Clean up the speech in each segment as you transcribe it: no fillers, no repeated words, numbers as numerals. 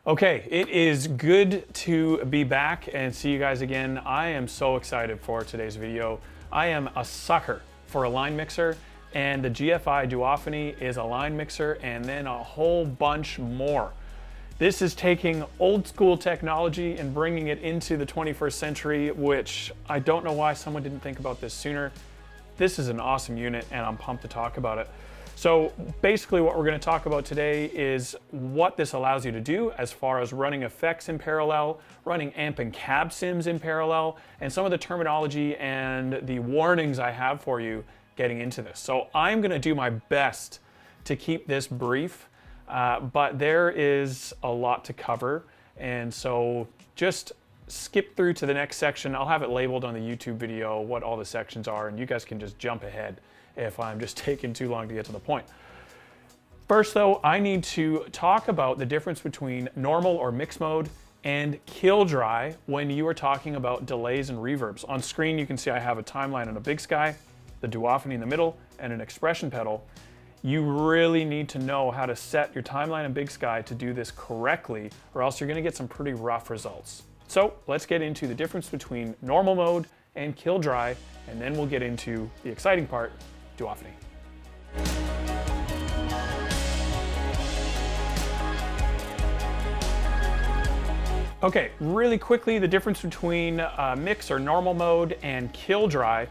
Okay, it is good to be back and see you guys again. I am so excited for today's video. I am a sucker for a line mixer, and the GFI Duophony is a line mixer and then a whole bunch more. This is taking old school technology and bringing it into the 21st century, which I don't know why someone didn't think about this sooner. This is an awesome unit and I'm pumped to talk about it. So basically what we're going to talk about today is what this allows you to do as far as running effects in parallel, running amp and cab sims in parallel, and some of the terminology and the warnings I have for you getting into this. So I'm going to do my best to keep this brief, but there is a lot to cover, and so just skip through to the next section. I'll have it labeled on the YouTube video what all the sections are, and you guys can just jump ahead if I'm just taking too long to get to the point. First though, I need to talk about the difference between normal or mix mode and kill dry when you are talking about delays and reverbs. On screen you can see I have a timeline and a big sky, the Duophony in the middle, and an expression pedal. You really need to know how to set your timeline and big sky to do this correctly, or else you're going to get some pretty rough results. So let's get into the difference between normal mode and kill dry, and then we'll get into the exciting part, Duophony. Okay, really quickly, the difference between mix or normal mode and kill dry.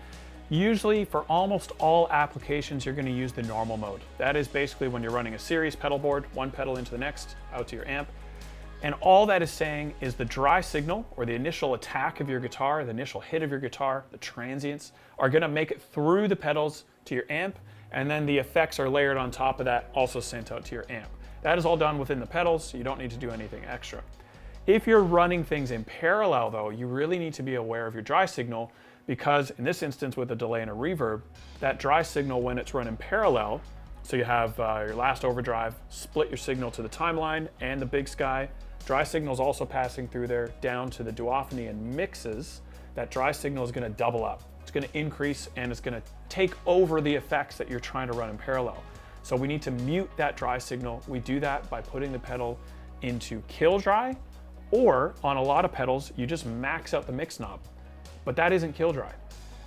Usually for almost all applications, you're going to use the normal mode. That is basically when you're running a series pedal board, one pedal into the next, out to your amp. And all that is saying is the dry signal, or the initial attack of your guitar, the initial hit of your guitar, the transients, are going to make it through the pedals to your amp, and then the effects are layered on top of that, also sent out to your amp. That is all done within the pedals, so you don't need to do anything extra. If you're running things in parallel though, you really need to be aware of your dry signal, because in this instance with a delay and a reverb, that dry signal when it's run in parallel, so you have your last overdrive, split your signal to the timeline and the big sky, dry signal is also passing through there down to the Duophony and mixes, that dry signal is going to double up. It's going to increase and it's going to take over the effects that you're trying to run in parallel. So we need to mute that dry signal. We do that by putting the pedal into kill dry, or on a lot of pedals, you just max out the mix knob. But that isn't kill dry,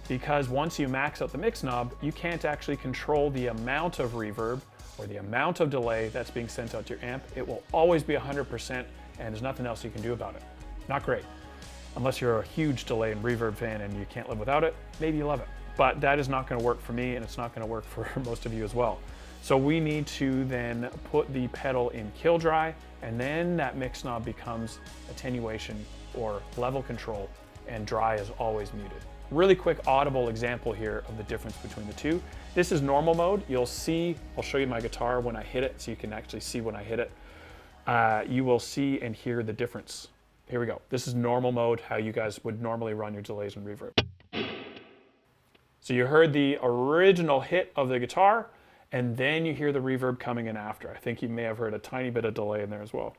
because once you max out the mix knob, you can't actually control the amount of reverb or the amount of delay that's being sent out to your amp. It will always be 100% and there's nothing else you can do about it. Not great. Unless you're a huge delay and reverb fan and you can't live without it, maybe you love it. But that is not going to work for me, and it's not going to work for most of you as well. So we need to then put the pedal in kill dry, and then that mix knob becomes attenuation or level control, and dry is always muted. Really quick audible example here of the difference between the two. This is normal mode. You'll see, I'll show you my guitar when I hit it so you can actually see when I hit it. You will see and hear the difference. Here we go. This is normal mode, how you guys would normally run your delays and reverb. So you heard the original hit of the guitar, and then you hear the reverb coming in after. I think you may have heard a tiny bit of delay in there as well.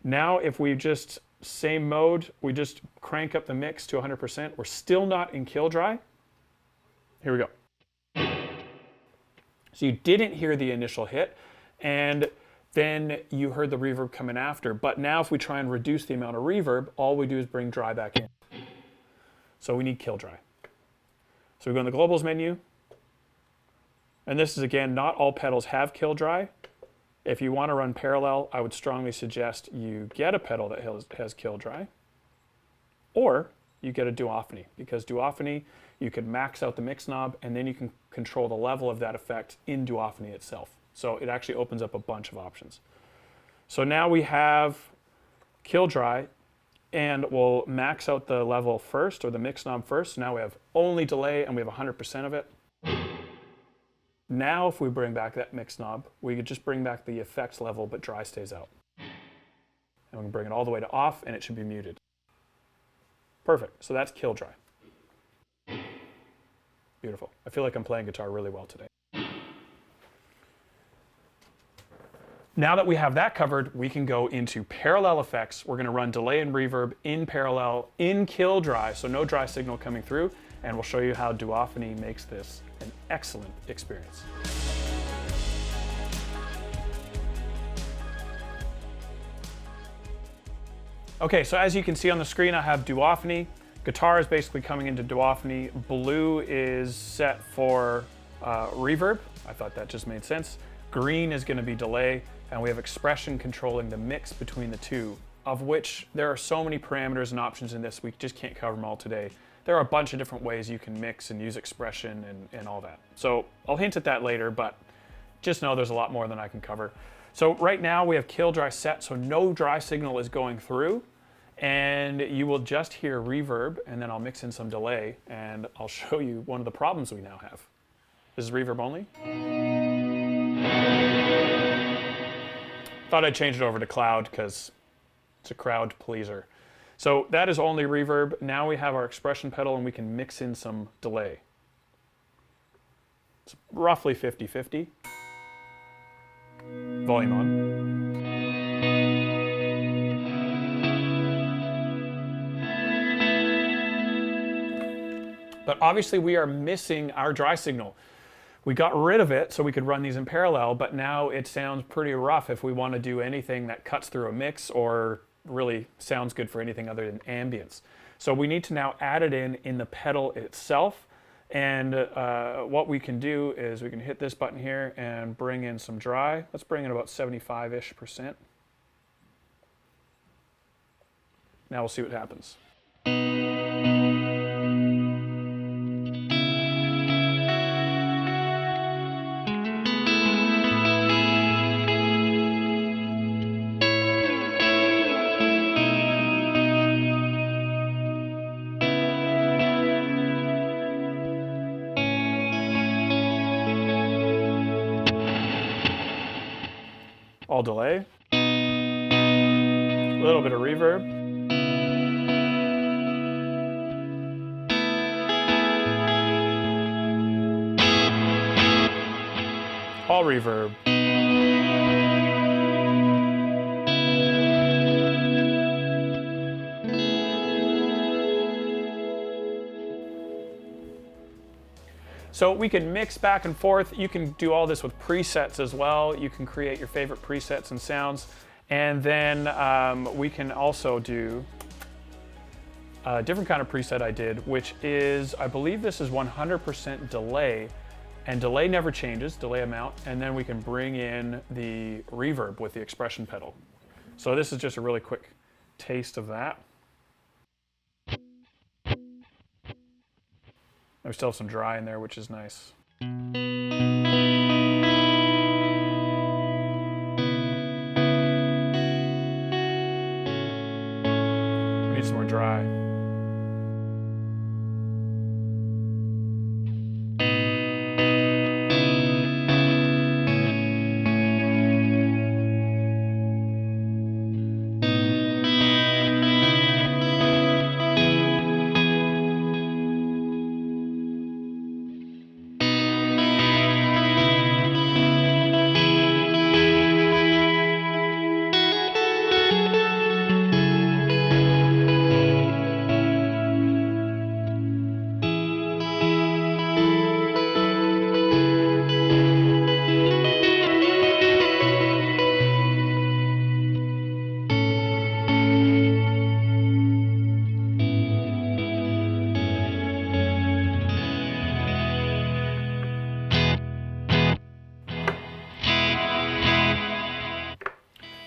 Now, if we just, same mode, we just crank up the mix to 100%, we're still not in kill dry. Here we go. So you didn't hear the initial hit, and then you heard the reverb coming after. But now if we try and reduce the amount of reverb, all we do is bring dry back in. So we need kill dry. So we go in the globals menu, and this is, again, not all pedals have kill dry. If you want to run parallel, I would strongly suggest you get a pedal that has kill dry, or you get a Duophony, because Duophony, you can max out the mix knob and then you can control the level of that effect in Duophony itself. So it actually opens up a bunch of options. So now we have kill dry, and we'll max out the level first, or the mix knob first. Now we have only delay and we have 100% of it. Now if we bring back that mix knob, we could just bring back the effects level, but dry stays out. And we can bring it all the way to off and it should be muted. Perfect, so that's kill dry. Beautiful. I feel like I'm playing guitar really well today. Now that we have that covered, we can go into parallel effects. We're going to run delay and reverb in parallel in kill dry, so no dry signal coming through, and we'll show you how Duophony makes this an excellent experience. Okay, so as you can see on the screen, I have Duophony. Guitar is basically coming into Duophony. Blue is set for reverb. I thought that just made sense. Green is going to be delay, and we have expression controlling the mix between the two, of which there are so many parameters and options in this, we just can't cover them all today. There are a bunch of different ways you can mix and use expression and all that. So I'll hint at that later, but just know there's a lot more than I can cover. So right now we have kill dry set, so no dry signal is going through, and you will just hear reverb, and then I'll mix in some delay, and I'll show you one of the problems we now have. This is reverb only. Thought I'd change it over to cloud because it's a crowd pleaser. So that is only reverb. Now we have our expression pedal and we can mix in some delay. It's roughly 50-50. Volume on. But obviously we are missing our dry signal. We got rid of it so we could run these in parallel, but now it sounds pretty rough if we want to do anything that cuts through a mix or really sounds good for anything other than ambience. So we need to now add it in the pedal itself. And what we can do is we can hit this button here and bring in some dry. Let's bring in about 75-ish%. Now we'll see what happens. All delay, a little bit of reverb, all reverb. So we can mix back and forth. You can do all this with presets as well. You can create your favorite presets and sounds. And then we can also do a different kind of preset I did, which is, I believe this is 100% delay. And delay never changes, delay amount. And then we can bring in the reverb with the expression pedal. So this is just a really quick taste of that. There's still some dry in there, which is nice. We need some more dry.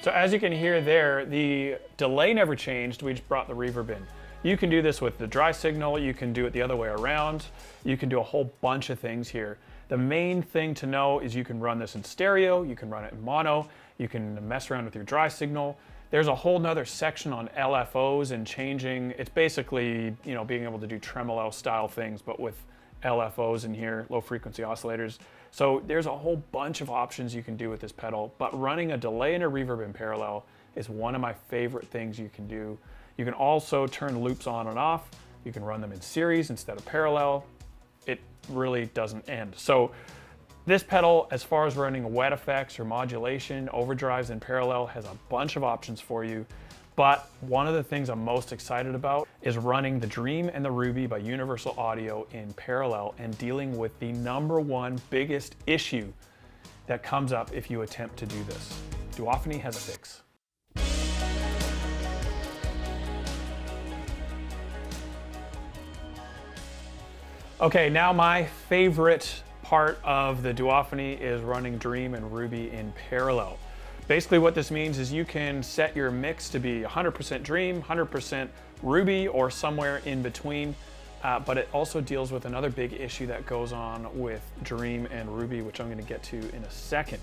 So as you can hear there, the delay never changed, we just brought the reverb in. You can do this with the dry signal, you can do it the other way around, you can do a whole bunch of things here. The main thing to know is you can run this in stereo, you can run it in mono, you can mess around with your dry signal. There's a whole nother section on LFOs and changing, it's basically, you know, being able to do tremolo style things, but with LFOs in here, low frequency oscillators. So there's a whole bunch of options you can do with this pedal, but running a delay and a reverb in parallel is one of my favorite things you can do. You can also turn loops on and off. You can run them in series instead of parallel. It really doesn't end. So this pedal, as far as running wet effects or modulation, overdrives in parallel, has a bunch of options for you. But one of the things I'm most excited about is running the Dream and the Ruby by Universal Audio in parallel and dealing with the #1 biggest issue that comes up if you attempt to do this. Duophony has a fix. Okay, now my favorite part of the Duophony is running Dream and Ruby in parallel. Basically what this means is you can set your mix to be 100% Dream, 100% Ruby, or somewhere in between. But it also deals with another big issue that goes on with Dream and Ruby, which I'm going to get to in a second.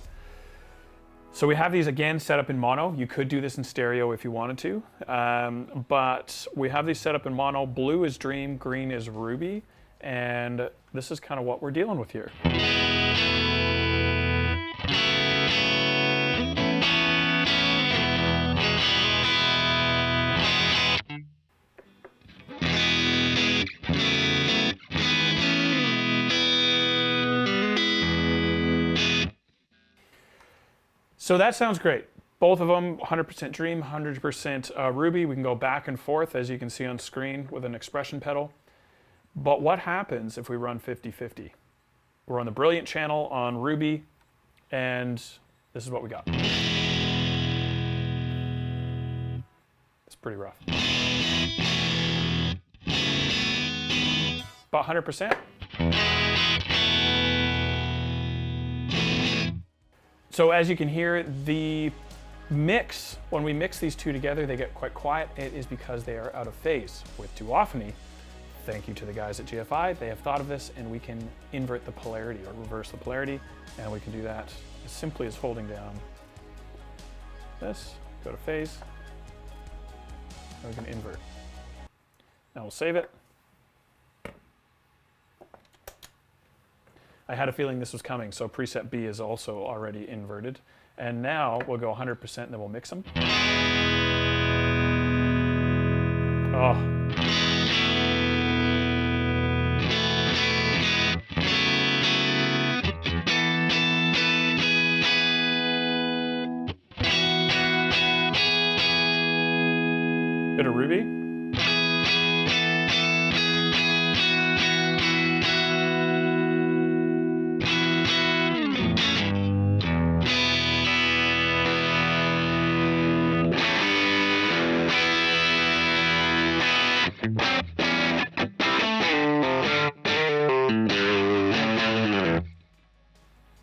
So we have these again set up in mono. You could do this in stereo if you wanted to, but we have these set up in mono. Blue is Dream, green is Ruby, and this is kind of what we're dealing with here. So that sounds great. Both of them, 100% Dream, 100% Ruby. We can go back and forth, as you can see on screen, with an expression pedal. But what happens if we run 50-50? We're on the Brilliant channel on Ruby, and this is what we got. It's pretty rough. About 100%. So as you can hear, the mix, when we mix these two together, they get quite quiet. It is because they are out of phase. With Duophony, thank you to the guys at GFI, they have thought of this, and we can invert the polarity or reverse the polarity, and we can do that as simply as holding down this, go to phase, and we can invert. Now we'll save it. I had a feeling this was coming, so preset B is also already inverted. And now we'll go 100% and then we'll mix them. Oh. Bit of Ruby.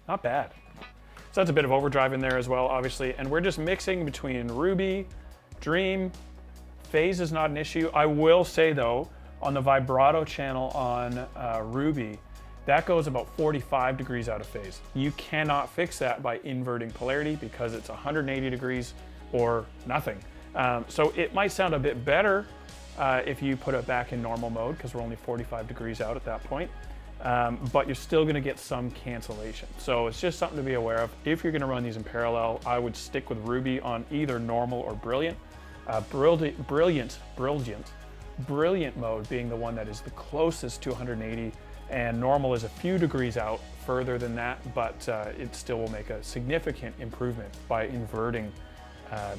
Not bad. So that's a bit of overdrive in there as well, obviously. And we're just mixing between Ruby, Dream. Phase is not an issue. I will say though, on the vibrato channel on Ruby, that goes about 45 degrees out of phase. You cannot fix that by inverting polarity because it's 180 degrees or nothing. So it might sound a bit better if you put it back in normal mode because we're only 45 degrees out at that point. But you're still going to get some cancellation. So it's just something to be aware of. If you're going to run these in parallel, I would stick with Ruby on either normal or brilliant. Brilliant mode being the one that is the closest to 180, and normal is a few degrees out further than that, but it still will make a significant improvement by inverting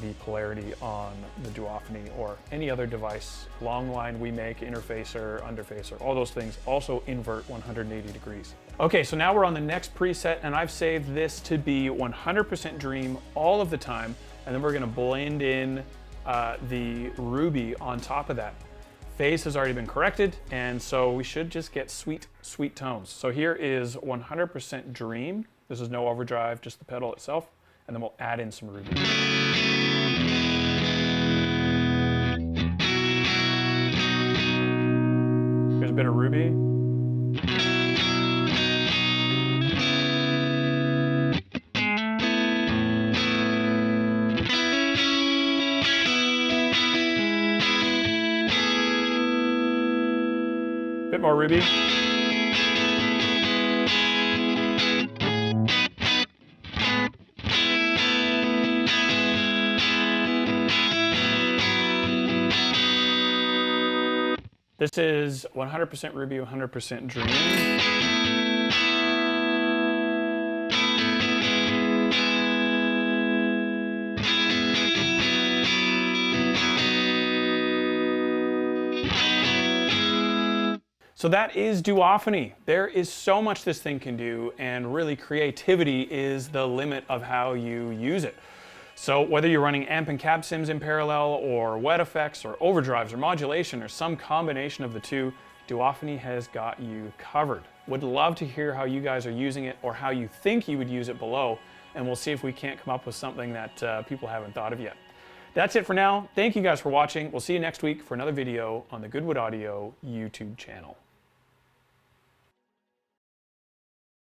the polarity on the Duophony or any other device. Long line we make, interfacer, underfacer, all those things also invert 180 degrees. Okay, so now we're on the next preset, and I've saved this to be 100% Dream all of the time, and then we're gonna blend in the Ruby on top of that. Phase has already been corrected, and so we should just get sweet, sweet tones. So here is 100% Dream. This is no overdrive, just the pedal itself, and then we'll add in some Ruby. Here's a bit of Ruby. Bit more Ruby. This is 100% Ruby, 100% Dream. So that is Duophony. There is so much this thing can do, and really creativity is the limit of how you use it. So whether you're running amp and cab sims in parallel, or wet effects, or overdrives, or modulation, or some combination of the two, Duophony has got you covered. Would love to hear how you guys are using it or how you think you would use it below, and we'll see if we can't come up with something that people haven't thought of yet. That's it for now. Thank you guys for watching. We'll see you next week for another video on the Goodwood Audio YouTube channel.